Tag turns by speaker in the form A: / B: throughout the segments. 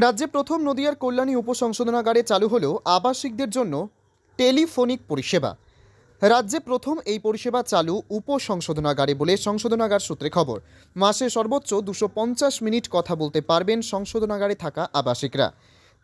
A: রাজ্যে প্রথম নদিয়ার কল্যাণী উপসংশোধনাগারে চালু হলো আবাসিকদের জন্য টেলিফোনিক পরিষেবা। রাজ্যে প্রথম এই পরিষেবা চালু উপসংশোধনাগারে বলে সংশোধনাগার সূত্রে খবর। মাসে সর্বোচ্চ 250 মিনিট কথা বলতে পারবেন সংশোধনাগারে থাকা আবাসিকরা।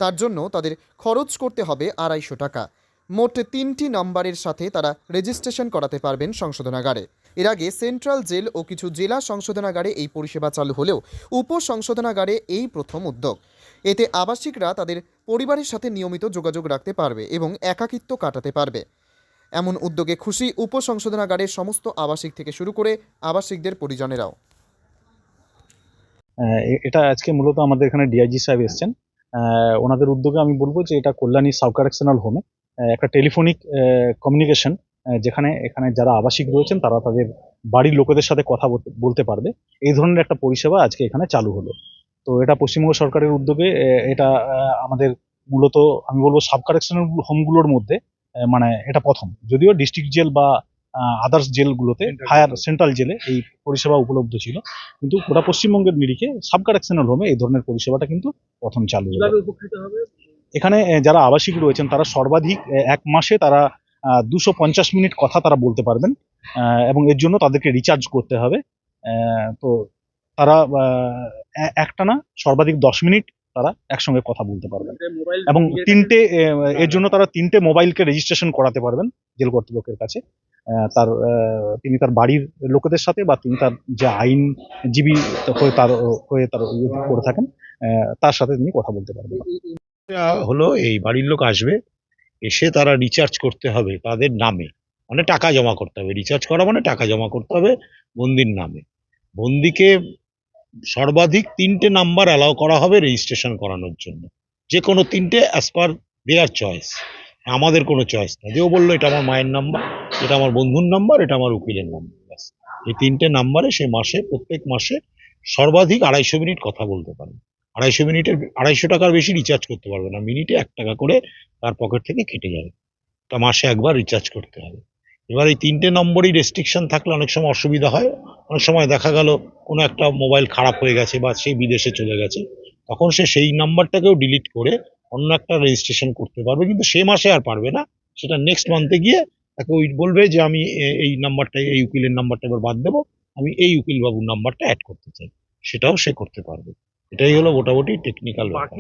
A: তার জন্য তাদের খরচ করতে হবে 250 টাকা। মোট 3টি নম্বরের সাথে তারা রেজিস্ট্রেশন করাতে পারবেন সংশোধনাগারে। এর আগে সেন্ট্রাল জেল ও কিছু জেলা সংশোধনাগারে এই পরিষেবা চালু হলেও উপসংশোধনাগারে এই প্রথম উদ্যোগ। এতে আবাসিকরা তাদের পরিবারের সাথে নিয়মিত যোগাযোগ রাখতে পারবে এবং একাকিত্ব কাটাতে পারবে। এমন উদ্যোগে খুশি উপসংশোধনাগারের সমস্ত আবাসিক থেকে শুরু করে আবাসিকদের পরিজনেরাও।
B: এটা আজকে মূলত আমাদের এখানে ডিআইজি সাহেব এসেছেন। ওনাদের উদ্যোগে আমি বলবো যে এটা কল্যাণী সাব কারেকশনাল হোমে একটা টেলিফোনিক কমিউনিকেশন, যেখানে এখানে যারা আবাসিক রয়েছেন তারা তাদের বাড়ির লোকেদের সাথে কথা বলতে পারবে। এই ধরনের একটা পরিষেবা আজকে এখানে চালু হলো। তো এটা পশ্চিমবঙ্গ সরকারের উদ্যোগে। এটা আমাদের মূলত আমি বলবো সাব কারেকশনাল হোমগুলোর মধ্যে মানে এটা প্রথম, যদিও ডিস্ট্রিক্ট জেল বা আদার্স জেলগুলোতে হায়ার সেন্ট্রাল জেলে এই পরিষেবা উপলব্ধ ছিল, কিন্তু গোটা পশ্চিমবঙ্গের নিরিখে সাব কারেকশনাল হোমে এই ধরনের পরিষেবাটা কিন্তু প্রথম চালু হলো। এখানে যারা আবাসিক রয়েছেন তারা সর্বাধিক এক মাসে তারা 250 মিনিট কথা তারা বলতে পারবেন, এবং এর জন্য তাদেরকে রিচার্জ করতে হবে। তো তারা একটানা সর্বাধিক 10 মিনিট তারা একসঙ্গে কথা বলতে পারবেন, এবং এর জন্য তারা 3টে মোবাইলকে রেজিস্ট্রেশন করাতে পারবেন জেল কর্তৃপক্ষের কাছে। তিনি তার বাড়ির লোকেদের সাথে বা তিনি তার যে আইনজীবী হয়ে তার করে থাকেন তার সাথে তিনি কথা বলতে পারবেন।
C: হলো এই বাড়ির লোক আসবে, এসে তারা রিচার্জ করতে হবে তাদের নামে, মানে টাকা জমা করতে হবে। রিচার্জ করা মানে টাকা জমা করতে হবে বন্দির নামে। বন্দিকে সর্বাধিক 3টে নাম্বার অ্যালাউ করা হবে রেজিস্ট্রেশন করানোর জন্য, যে কোনো 3টে অ্যাজ পার দেয়ার চয়েস। আমাদের কোনো চয়েস না, যেও বললো এটা আমার মায়ের নাম্বার, এটা আমার বন্ধুর নাম্বার, এটা আমার উকিলের নাম্বার, ব্যাস। এই 3টে নাম্বারে সে মাসে প্রত্যেক মাসে সর্বাধিক 250 মিনিট কথা বলতে পারে। 250 মিনিটের 250 টাকার বেশি রিচার্জ করতে পারবে না। মিনিটে 1 টাকা করে তার পকেট থেকে কেটে যাবে। তা মাসে একবার রিচার্জ করতে হবে। এবার এই 3টে নম্বরই রেস্ট্রিকশন থাকলে অনেক সময় অসুবিধা হয়। অনেক সময় দেখা গেল কোনো একটা মোবাইল খারাপ হয়ে গেছে বা সেই বিদেশে চলে গেছে, তখন সে সেই নাম্বারটাকেও ডিলিট করে অন্য একটা রেজিস্ট্রেশন করতে পারবে, কিন্তু সে মাসে আর পারবে না। সেটা নেক্সট মান্থে গিয়ে তাকে ওই বলবে যে আমি এই নাম্বারটা, এই উকিলের নাম্বারটা এবার বাদ দেবো, আমি এই উকিল বাবুর নাম্বারটা অ্যাড করতে চাই, সেটাও সে করতে পারবে। এটাই হলো মোটামুটি টেকনিক্যাল ব্যাপার।